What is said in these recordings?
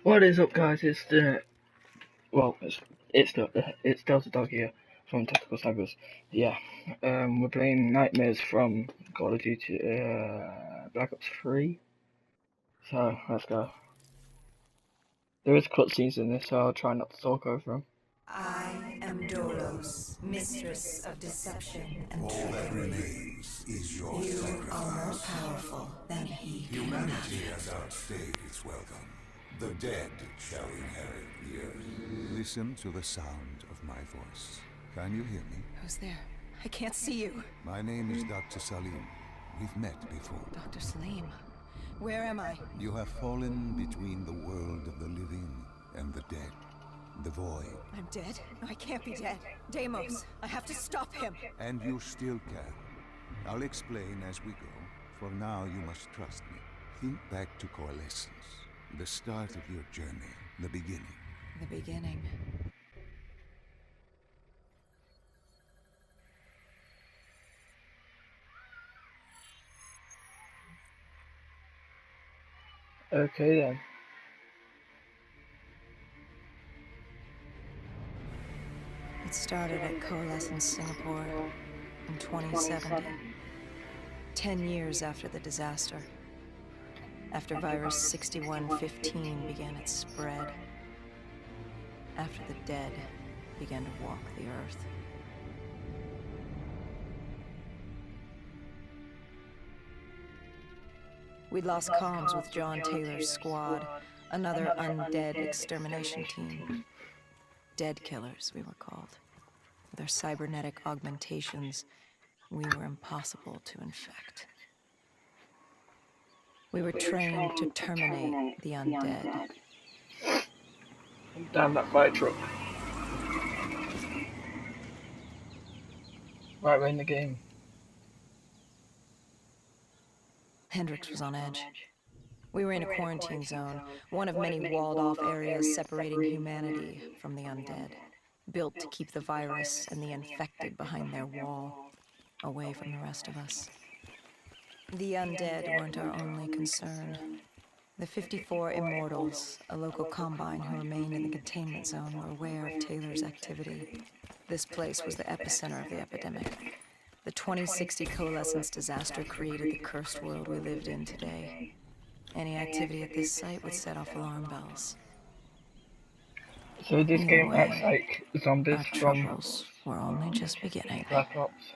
What is up, guys? It's Delta Dog here from Tactical Snaggers. Yeah, we're playing Nightmares from Call of Duty Black Ops 3. So let's go. There is cutscenes in this, so I'll try not to talk over them. I am Dolos, mistress of deception and All that trickery. remains is your You sacrifice. are more powerful than he can Humanity imagine. has outstayed its welcome. The dead shall inherit the earth. Listen to the sound of my voice. Can you hear me? Who's there? I can't see you. My name is Dr. Salim. We've met before. Dr. Salim, where am I? You have fallen between the world of the living and the dead. The void. I'm dead? No, I can't be dead. Deimos, I have to stop him. And you still can. I'll explain as we go. For now, you must trust me. Think back to Coalescence. The start of your journey. The beginning. The beginning. Okay then. It started at Coalescence Singapore in 2070. 10 years after the disaster. After virus 6115 began its spread. After the dead began to walk the earth. We'd lost comms with John Taylor's squad, another undead extermination team. Dead killers, we were called. With our cybernetic augmentations, we were impossible to infect. We were trained to terminate the undead. Damn that fire truck. Right, we're in the game. Hendrix was on edge. We were in a quarantine zone, one of many walled-off areas separating humanity from the undead, built to keep the virus and the infected behind their wall, away from the rest of us. The undead weren't our only concern. The 54 Immortals, a local combine who remained in the containment zone, were aware of Taylor's activity. This place was the epicenter of the epidemic. The 2060 Coalescence disaster created the cursed world we lived in today. Any activity at this site would set off alarm bells. So this game acts like zombies Our from troubles were only just beginning. Black Ops.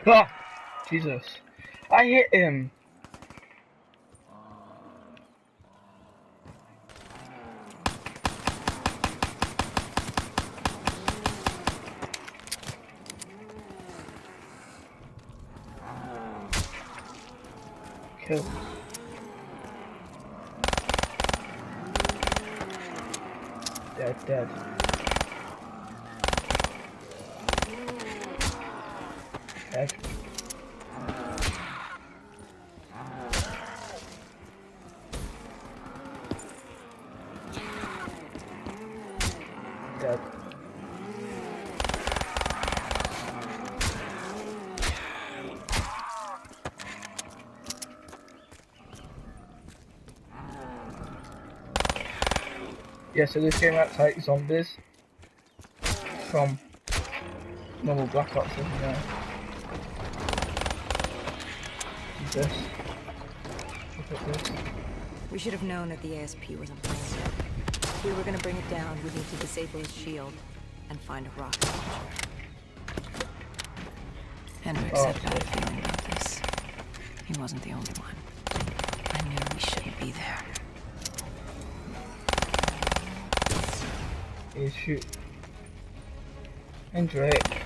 Ah! Jesus. I hit him! Kill. Dead. Dead. Dead. Yeah, so this game acts like zombies from normal Black Ops, isn't it? This. Look at this. We should have known that the ASP wasn't playing yet. If we were gonna bring it down, we'd need to disable its shield and find a rocket launcher. Hendrix had a bad feeling about this. He wasn't the only one. I knew we shouldn't be there. He's shoot. And Drake.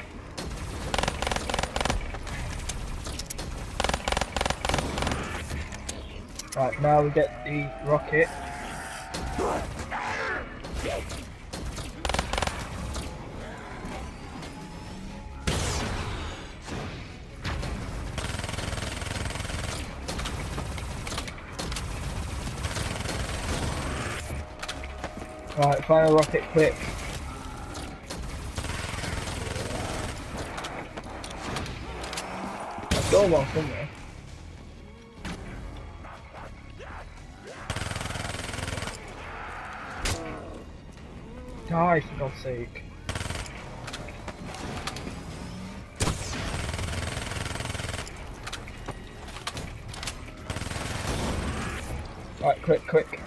Right, now we get the rocket. Right, final rocket quick. I've got one somewhere. Die, for God's sake. Right, quick.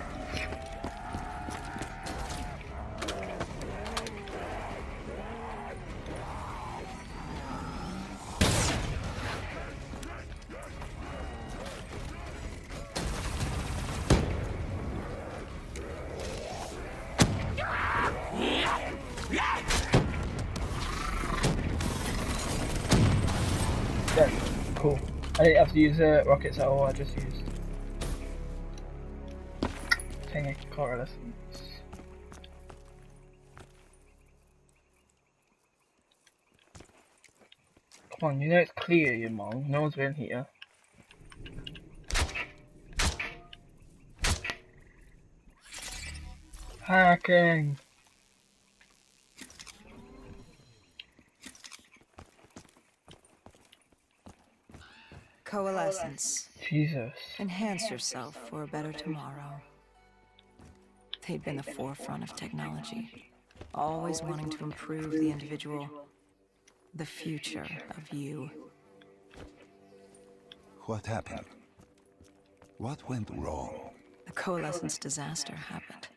Yeah, cool. I didn't have to use rockets at all, I just used thingy coalescence. Come on, you know it's clear, you mong. No one's been here. Hacking! Coalescence. Jesus. Enhance yourself for a better tomorrow. They'd been the forefront of technology, always wanting to improve the individual, the future of you. What happened? What went wrong? The coalescence disaster happened.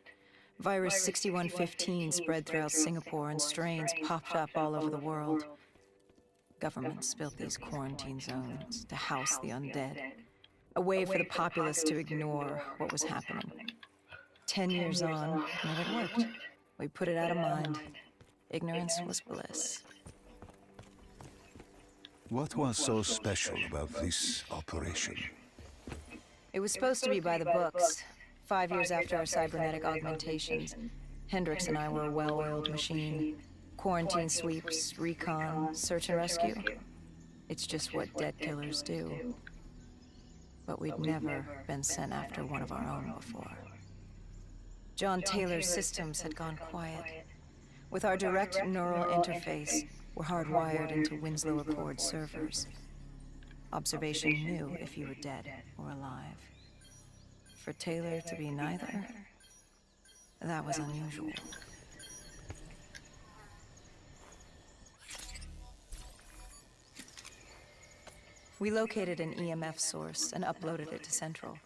Virus 6115 spread throughout Singapore and strains popped up all over the world. Governments built these quarantine zones to house the undead. A way for the populace to ignore what was happening. 10 years on, and it worked. We put it out of mind. Ignorance was bliss. What was so special about this operation? It was supposed to be by the books. 5 years after our cybernetic augmentations, Hendricks and I were a well-oiled machine. Quarantine sweeps, recon, search and rescue. It's just what dead killers do. But we'd never been sent after one of our own before. John Taylor's systems had gone quiet. With our direct neural interface, we're hardwired into Winslow Accord servers. Observation knew if you were dead or alive. For Taylor to be neither, that was unusual. We located an EMF source and uploaded it to Central.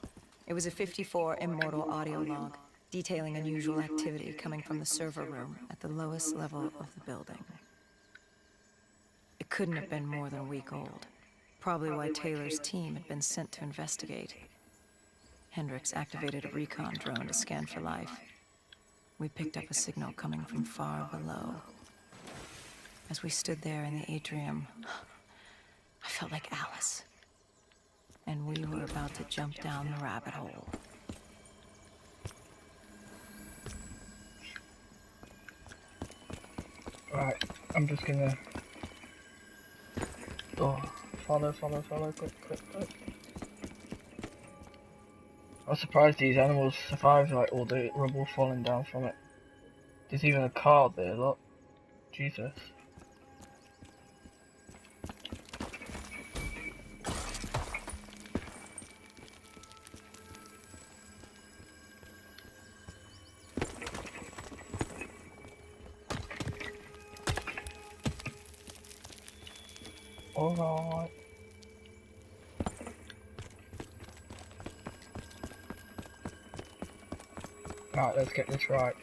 It was a 54 immortal audio log, detailing unusual activity coming from the server room at the lowest level of the building. It couldn't have been more than a week old, probably why Taylor's team had been sent to investigate. Hendricks activated a recon drone to scan for life. We picked up a signal coming from far below. As we stood there in the atrium, I felt like Alice. And we were about to jump down the rabbit hole. Right, I'm just gonna... Oh, follow, quick. I was surprised these animals survived like all the rubble falling down from it. There's even a car there, look. Jesus. Alright. Right, let's get this right.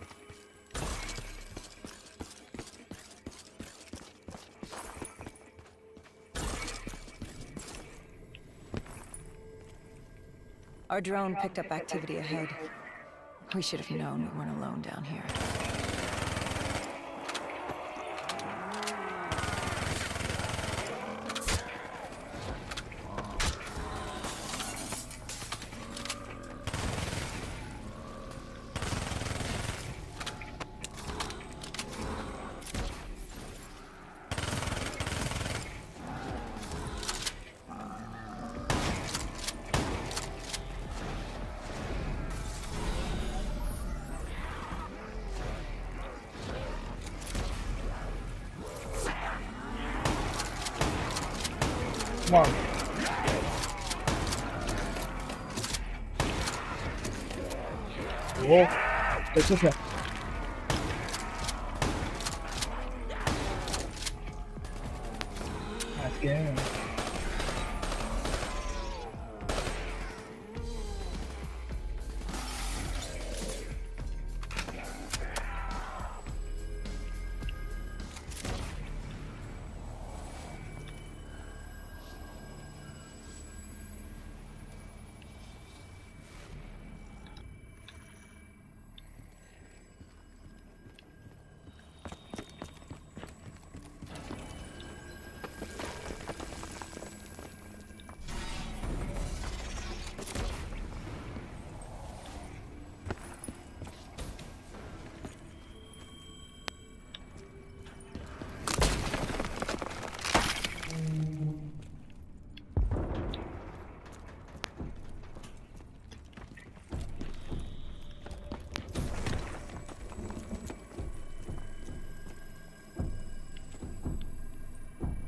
Our drone picked up activity ahead. We should have known we weren't alone down here. Come on. Whoa. It's okay. Let's go.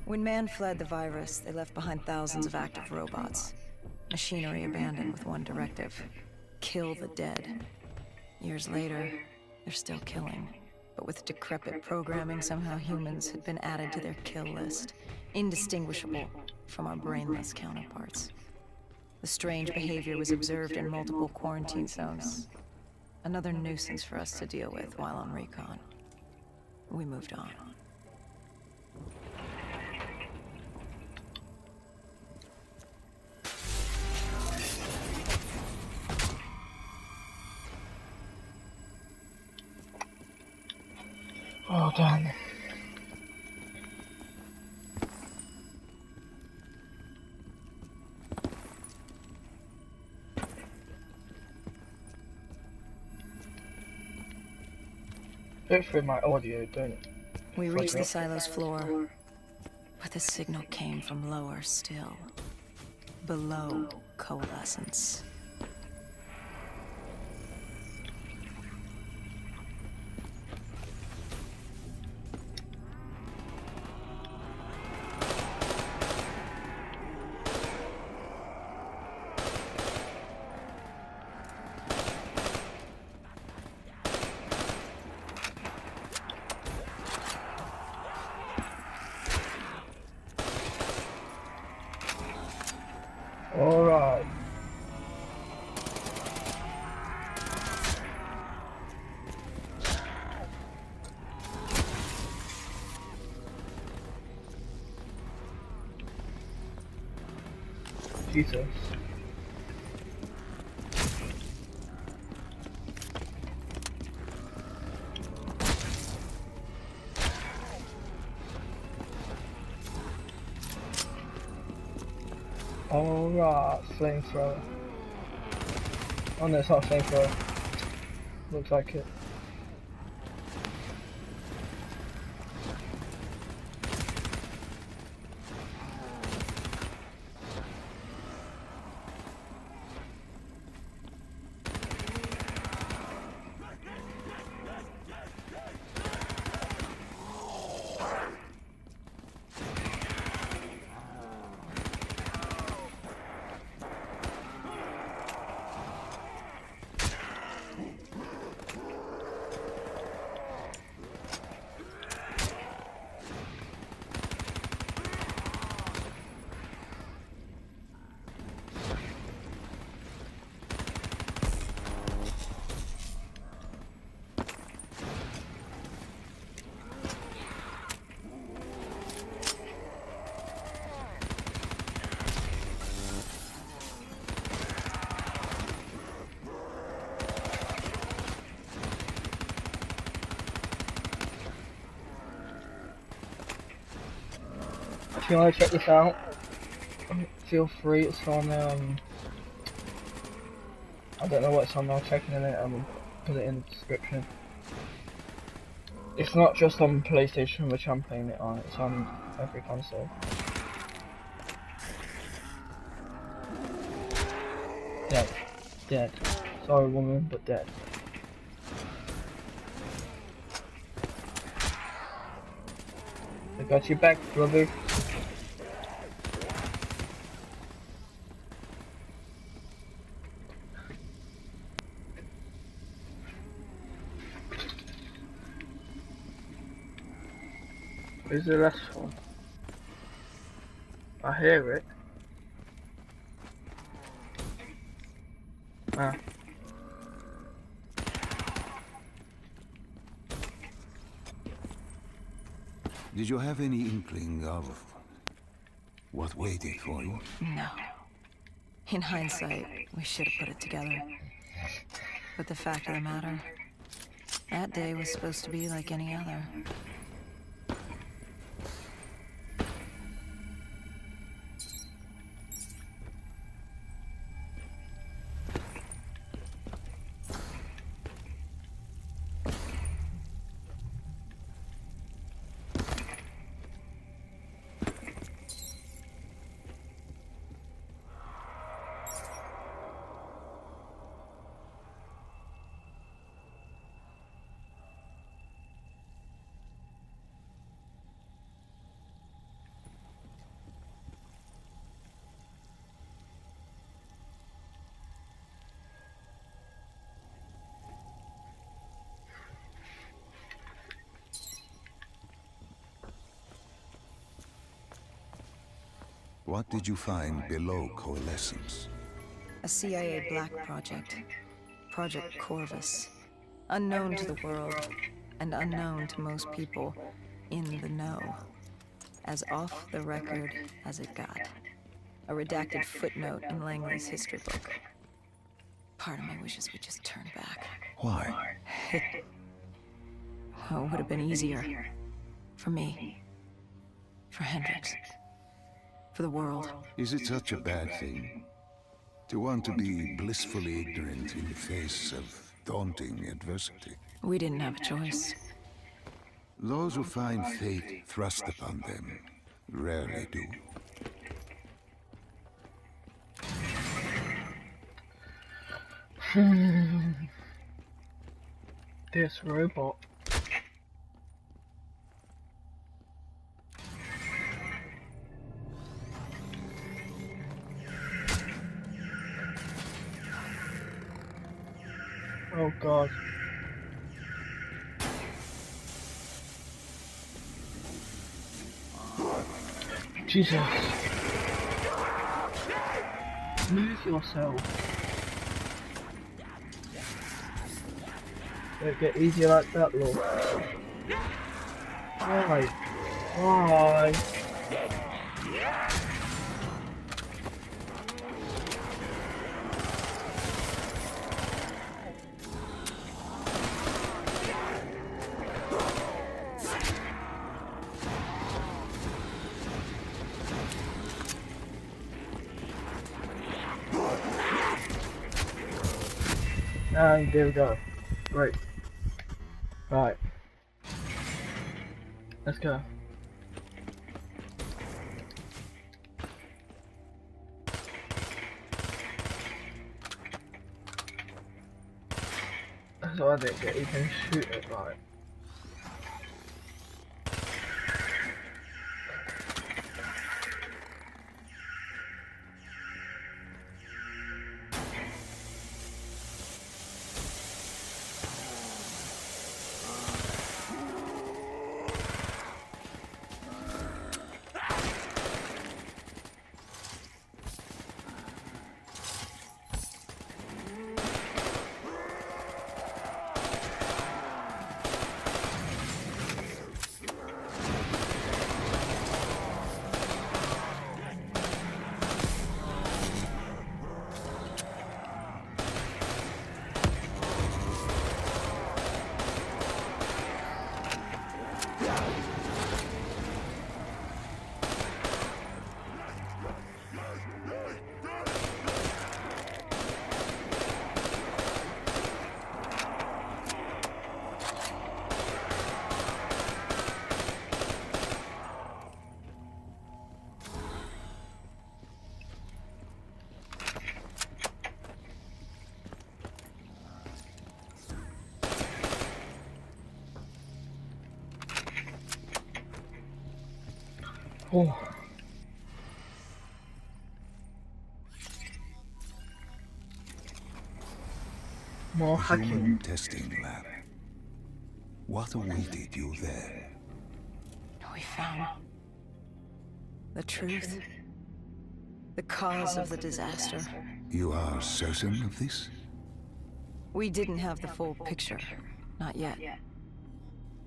When man fled the virus, they left behind thousands of active robots. Machinery abandoned with one directive: kill the dead. Years later, they're still killing. But with decrepit programming, somehow humans had been added to their kill list, indistinguishable from our brainless counterparts. The strange behavior was observed in multiple quarantine zones. Another nuisance for us to deal with while on recon. We moved on. Well done. Hopefully my audio don't. We reached the silo's floor, but the signal came from lower still. Below coalescence. Alright. Jesus. Alright, flamethrower. Oh no, it's not a flamethrower. Looks like it. If you want to check this out, feel free. It's on, I don't know what it's on, I'll check in it and put it in the description. It's not just on PlayStation which I'm playing it on, it's on every console. Dead. Dead. Sorry woman, but dead. I got you back, brother. Where's the last one? I hear it. Ah. Did you have any inkling of what waited for you? No. In hindsight, we should have put it together. But the fact of the matter, that day was supposed to be like any other. What did you find below Coalescence? A CIA black project. Project Corvus. Unknown to the world, and unknown to most people in the know. As off the record as it got. A redacted footnote in Langley's history book. Part of me wishes we just turned back. Why? It would have been easier. For me. For Hendricks. For the world. Is it such a bad thing? To want to be blissfully ignorant in the face of daunting adversity? We didn't have a choice. Those who find fate thrust upon them rarely do. This robot. Oh God. Jesus. Move yourself. Don't get easier like that, Lord. Why? Why? And there we go. Great. Right. Let's go. That's why I didn't get even shoot it right. Oh. More hacking. Human testing lab. What awaited you there? we found the truth. The cause of the disaster. You are certain of this? We didn't have the full picture. Not yet.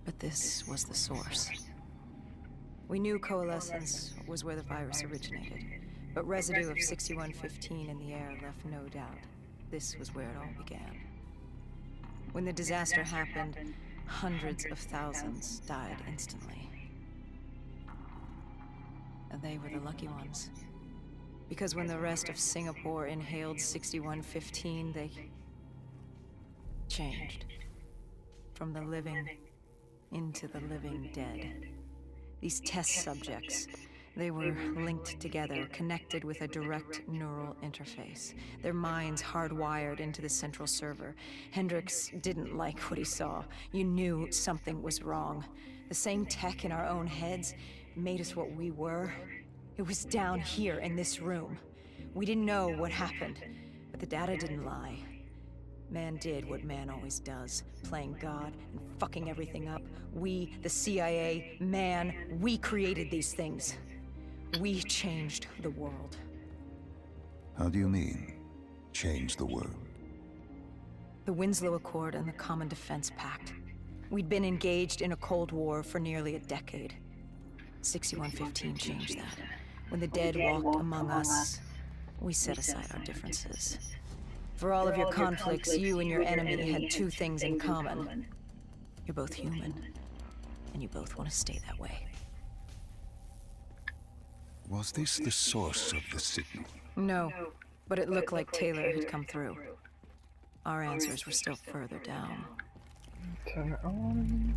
But this was the source. We knew coalescence was where the virus originated, but residue of 6115 in the air left no doubt. This was where it all began. When the disaster happened, hundreds of thousands died instantly. And they were the lucky ones. Because when the rest of Singapore inhaled 6115, they changed. From the living into the living dead. These test subjects, they were linked together, connected with a direct neural interface. Their minds hardwired into the central server. Hendricks didn't like what he saw. You knew something was wrong. The same tech in our own heads made us what we were. It was down here in this room. We didn't know what happened, but the data didn't lie. Man did what man always does, playing God and fucking everything up. We, the CIA, man, we created these things. We changed the world. How do you mean, change the world? The Winslow Accord and the Common Defense Pact. We'd been engaged in a Cold War for nearly a decade. 6115 changed that. When the dead walked among us, we set aside our differences. For all of your conflicts, you and your enemy had two things in common. You're both human, and you both want to stay that way. Was this the source of the signal? No, but it looked like Taylor had come through. Our answers were still further down. Turn it on.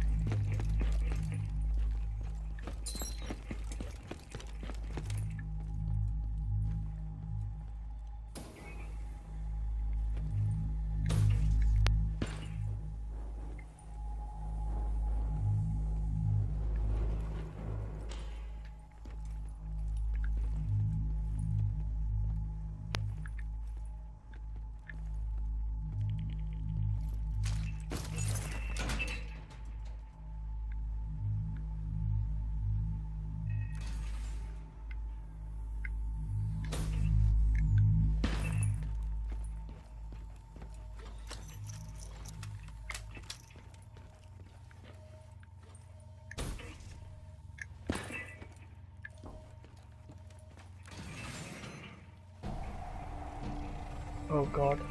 Oh god.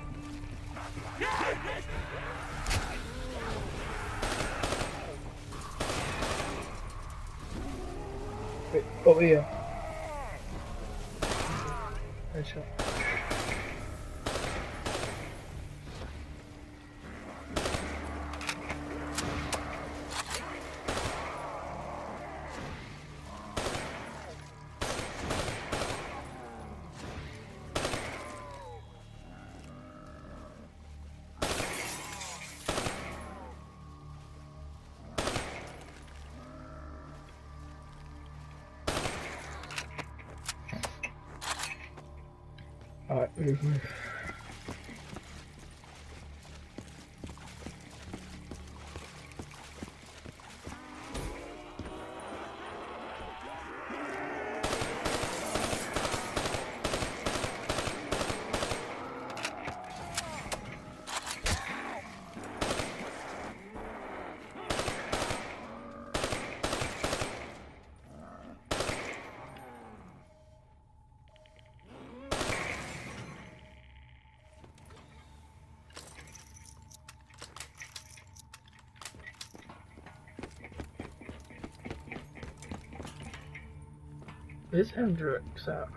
Wait, over here. Headshot. Alright, move. Where's Hendricks at?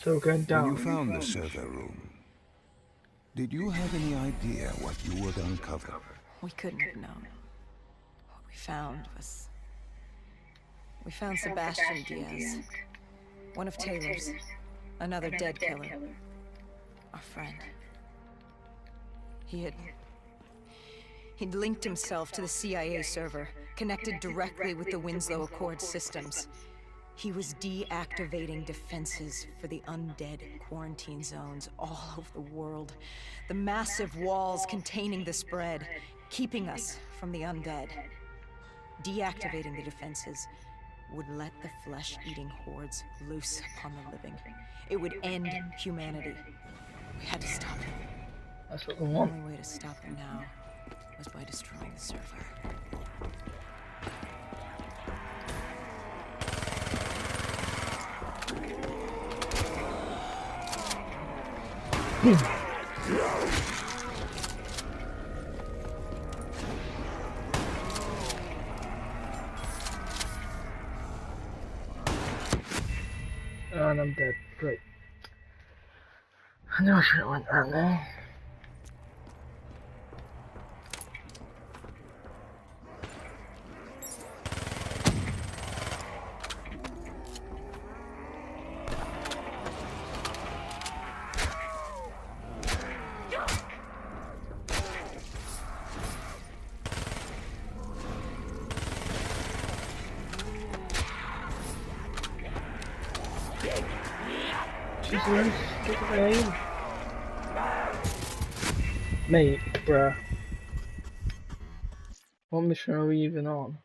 So we're going When down. you found the server room, did you have any idea what you would uncover? We couldn't have known. What we found was... We found Sebastian Diaz. One of Taylor's. Another dead killer. Our friend. He'd linked himself to the CIA server, connected directly with the Winslow Accord systems. He was deactivating defenses for the undead quarantine zones all over the world. The massive walls containing the spread, keeping us from the undead. Deactivating the defenses would let the flesh-eating hordes loose upon the living. It would end humanity. We had to stop him. That's what we The want. only way to stop him now was by destroying the server. And I'm dead. Great. I knew I should have went around there. Jesus, get away. Mate, bruh. What mission are we even on?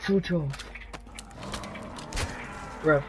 Full charge. Bruh.